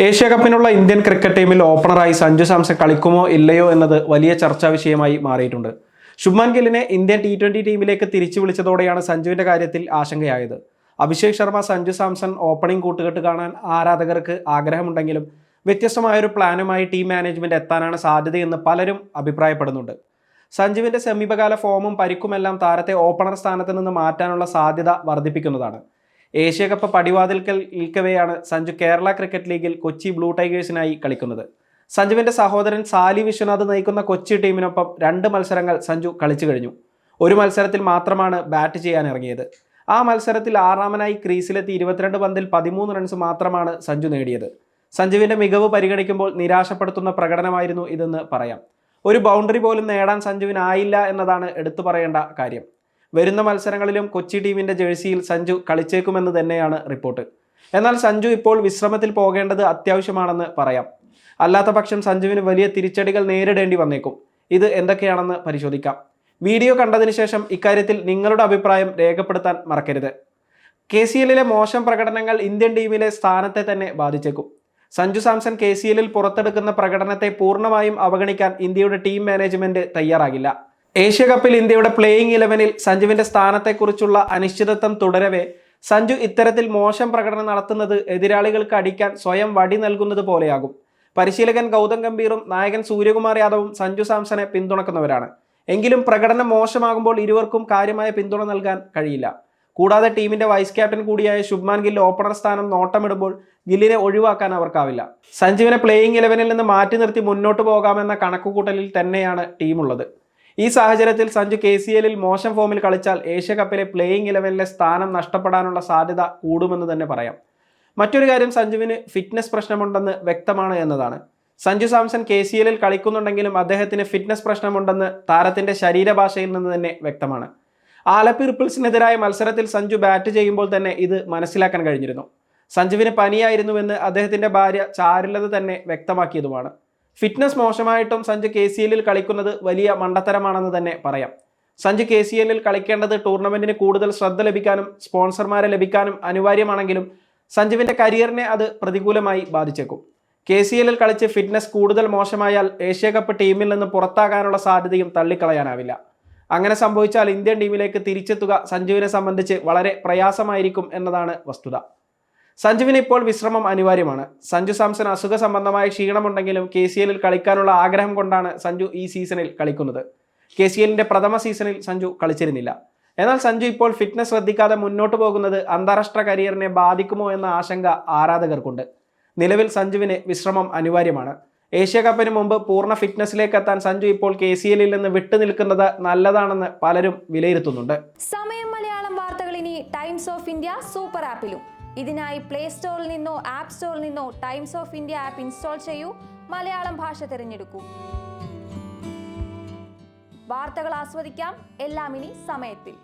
Asia കപ്പിനുള്ള Indian cricket ടീമിൽ ഓപ്പണറായി സഞ്ജു സാംസൺ കളിക്കുമോ ഇല്ലയോ എന്നത് വലിയ ചർച്ചാ വിഷയമായി മാറിയിട്ടുണ്ട്. ശുഭ്മാൻ ഗില്ലിനെ ഇന്ത്യൻ T20 ടീമിലേക്ക് തിരിച്ചു വിളിച്ചതോടെയാണ് സഞ്ജുവിന്റെ കാര്യത്തിൽ ആശങ്കയായത്. അഭിഷേക് ശർമ്മ, സഞ്ജു സാംസൺ ഓപ്പണിംഗ് കൂട്ടുകെട്ട് കാണാൻ ആരാധകർക്ക് ആഗ്രഹമുണ്ടെങ്കിലും വ്യത്യസ്തമായൊരു പ്ലാനുമായി ടീം മാനേജ്മെന്റ് എത്താനാണ് സാധ്യതയെന്ന് പലരും അഭിപ്രായപ്പെടുന്നുണ്ട്. സഞ്ജുവിന്റെ സമീപകാല ഫോമും പരിക്കുമെല്ലാം താരത്തെ ഓപ്പണർ സ്ഥാനത്ത് നിന്ന് മാറ്റാനുള്ള സാധ്യത വർദ്ധിപ്പിക്കുന്നതാണ്. ഏഷ്യ കപ്പ് പടിവാതിൽക്കൽ നിൽക്കവെയാണ് സഞ്ജു കേരള ക്രിക്കറ്റ് ലീഗിൽ കൊച്ചി ബ്ലൂ ടൈഗേഴ്സിനായി കളിക്കുന്നത്. സഞ്ജുവിന്റെ സഹോദരൻ സാലി വിശ്വനാഥ് നയിക്കുന്ന കൊച്ചി ടീമിനൊപ്പം 2 മത്സരങ്ങൾ സഞ്ജു കളിച്ചു കഴിഞ്ഞു. ഒരു മത്സരത്തിൽ മാത്രമാണ് ബാറ്റ് ചെയ്യാൻ ഇറങ്ങിയത്. ആ മത്സരത്തിൽ 6ാമനായി ക്രീസിലെത്തി 22 പന്തിൽ 13 റൺസ് മാത്രമാണ് സഞ്ജു നേടിയത്. സഞ്ജുവിന്റെ മികവ് പരിഗണിക്കുമ്പോൾ നിരാശപ്പെടുത്തുന്ന പ്രകടനമായിരുന്നു ഇതെന്ന് പറയാം. ഒരു ബൗണ്ടറി പോലും നേടാൻ സഞ്ജുവിനായില്ല എന്നതാണ് എടുത്തു പറയേണ്ട കാര്യം. വരുന്ന മത്സരങ്ങളിലും കൊച്ചി ടീമിന്റെ ജേഴ്സിയിൽ സഞ്ജു കളിച്ചേക്കുമെന്ന് തന്നെയാണ് റിപ്പോർട്ട്. എന്നാൽ സഞ്ജു ഇപ്പോൾ വിശ്രമത്തിൽ പോകേണ്ടത് അത്യാവശ്യമാണെന്ന് പറയാം. അല്ലാത്ത പക്ഷം സഞ്ജുവിന് വലിയ തിരിച്ചടികൾ നേരിടേണ്ടി വന്നേക്കും. ഇത് എന്തൊക്കെയാണെന്ന് പരിശോധിക്കാം. വീഡിയോ കണ്ടതിന് ശേഷം ഇക്കാര്യത്തിൽ നിങ്ങളുടെ അഭിപ്രായം രേഖപ്പെടുത്താൻ മറക്കരുത്. KCLലെ മോശം പ്രകടനങ്ങൾ ഇന്ത്യൻ ടീമിലെ സ്ഥാനത്തെ തന്നെ ബാധിച്ചേക്കും. സഞ്ജു സാംസൺ KCLൽ പുറത്തെടുക്കുന്ന പ്രകടനത്തെ പൂർണ്ണമായും അവഗണിക്കാൻ ഇന്ത്യയുടെ ടീം മാനേജ്മെന്റ് തയ്യാറാകില്ല. ഏഷ്യ കപ്പിൽ ഇന്ത്യയുടെ പ്ലേയിങ് 11-ൽ സഞ്ജുവിന്റെ സ്ഥാനത്തെക്കുറിച്ചുള്ള അനിശ്ചിതത്വം തുടരവേ സഞ്ജു ഇത്തരത്തിൽ മോശം പ്രകടനം നടത്തുന്നത് എതിരാളികൾക്ക് അടിക്കാൻ സ്വയം വടി നൽകുന്നത് പോലെയാകും. പരിശീലകൻ ഗൗതം ഗംഭീറും നായകൻ സൂര്യകുമാർ യാദവും സഞ്ജു സാംസനെ പിന്തുണക്കുന്നവരാണ്. എങ്കിലും പ്രകടനം മോശമാകുമ്പോൾ ഇരുവർക്കും കാര്യമായ പിന്തുണ നൽകാൻ കഴിയില്ല. കൂടാതെ ടീമിന്റെ വൈസ് ക്യാപ്റ്റൻ കൂടിയായ ശുഭ്മാൻ ഗിൽ ഓപ്പണർ സ്ഥാനം നോട്ടമിടുമ്പോൾ ഗില്ലിനെ ഒഴിവാക്കാൻ അവർക്കാവില്ല. സഞ്ജുവിനെ പ്ലേയിങ് 11-ൽ നിന്ന് മാറ്റി നിർത്തി മുന്നോട്ട് പോകാമെന്ന കണക്കുകൂട്ടലിൽ തന്നെയാണ് ടീമുള്ളത്. ഈ സാഹചര്യത്തിൽ സഞ്ജു KCLൽ മോശം ഫോമിൽ കളിച്ചാൽ ഏഷ്യ കപ്പിലെ പ്ലേയിങ് 11-ലെ സ്ഥാനം നഷ്ടപ്പെടാനുള്ള സാധ്യത കൂടുമെന്ന് തന്നെ പറയാം. മറ്റൊരു കാര്യം, സഞ്ജുവിന് ഫിറ്റ്നസ് പ്രശ്നമുണ്ടെന്ന് വ്യക്തമാണ് എന്നതാണ്. സഞ്ജു സാംസൺ KCLൽ കളിക്കുന്നുണ്ടെങ്കിലും അദ്ദേഹത്തിന് ഫിറ്റ്നസ് പ്രശ്നമുണ്ടെന്ന് താരത്തിന്റെ ശരീരഭാഷയിൽ നിന്ന് തന്നെ വ്യക്തമാണ്. ആലപ്പി റിപ്പിൾസിനെതിരായ മത്സരത്തിൽ സഞ്ജു ബാറ്റ് ചെയ്യുമ്പോൾ തന്നെ ഇത് മനസ്സിലാക്കാൻ കഴിഞ്ഞിരുന്നു. സഞ്ജുവിന് പനിയായിരുന്നുവെന്ന് അദ്ദേഹത്തിന്റെ ഭാര്യ ചാരുലത തന്നെ വ്യക്തമാക്കിയതുമാണ്. ഫിറ്റ്നസ് മോശമായിട്ടും സഞ്ജു KCLൽ കളിക്കുന്നത് വലിയ മണ്ടത്തരമാണെന്ന് തന്നെ പറയാം. സഞ്ജു KCLൽ കളിക്കേണ്ടത് ടൂർണമെന്റിന് കൂടുതൽ ശ്രദ്ധ ലഭിക്കാനും സ്പോൺസർമാരെ ലഭിക്കാനും അനിവാര്യമാണെങ്കിലും സഞ്ജുവിന്റെ കരിയറിനെ അത് പ്രതികൂലമായി ബാധിച്ചേക്കും. KCLൽ കളിച്ച് ഫിറ്റ്നസ് കൂടുതൽ മോശമായാൽ ഏഷ്യ കപ്പ് ടീമിൽ നിന്ന് പുറത്താകാനുള്ള സാധ്യതയും തള്ളിക്കളയാനാവില്ല. അങ്ങനെ സംഭവിച്ചാൽ ഇന്ത്യൻ ടീമിലേക്ക് തിരിച്ചെത്തുക സഞ്ജുവിനെ സംബന്ധിച്ച് വളരെ പ്രയാസമായിരിക്കും എന്നതാണ് വസ്തുത. സഞ്ജുവിന് ഇപ്പോൾ വിശ്രമം അനിവാര്യമാണ്. സഞ്ജു സാംസൺ അസുഖ സംബന്ധമായ ക്ഷീണമുണ്ടെങ്കിലും KCLൽ കളിക്കാനുള്ള ആഗ്രഹം കൊണ്ടാണ് സഞ്ജു ഈ സീസണിൽ കളിക്കുന്നത്. KCLന്റെ പ്രഥമ സീസണിൽ സഞ്ജു കളിച്ചിരുന്നില്ല. എന്നാൽ സഞ്ജു ഇപ്പോൾ ഫിറ്റ്നസ് ശ്രദ്ധിക്കാതെ മുന്നോട്ട് പോകുന്നത് അന്താരാഷ്ട്ര കരിയറിനെ ബാധിക്കുമോ എന്ന ആശങ്ക ആരാധകർക്കുണ്ട്. നിലവിൽ സഞ്ജുവിന് വിശ്രമം അനിവാര്യമാണ്. ഏഷ്യ കപ്പിന് മുമ്പ് പൂർണ്ണ ഫിറ്റ്നസിലേക്ക് എത്താൻ സഞ്ജു ഇപ്പോൾ KCLൽ നിന്ന് വിട്ടുനിൽക്കുന്നത് നല്ലതാണെന്ന് പലരും വിലയിരുത്തുന്നുണ്ട്. സമയം മലയാളം വാർത്തകൾ ഇനി ടൈംസ് ഓഫ് ഇന്ത്യ സൂപ്പർ ആപ്പിലും. ഇതിനായി പ്ലേ സ്റ്റോറിൽ നിന്നോ ആപ്പ് സ്റ്റോറിൽ നിന്നോ times of India app install ചെയ്യൂ. മലയാളം ഭാഷ തിരഞ്ഞെടുക്കൂ. വാർത്തകൾ ആസ്വദിക്കാം. എല്ലാം ഇനി സമയത്തിൽ.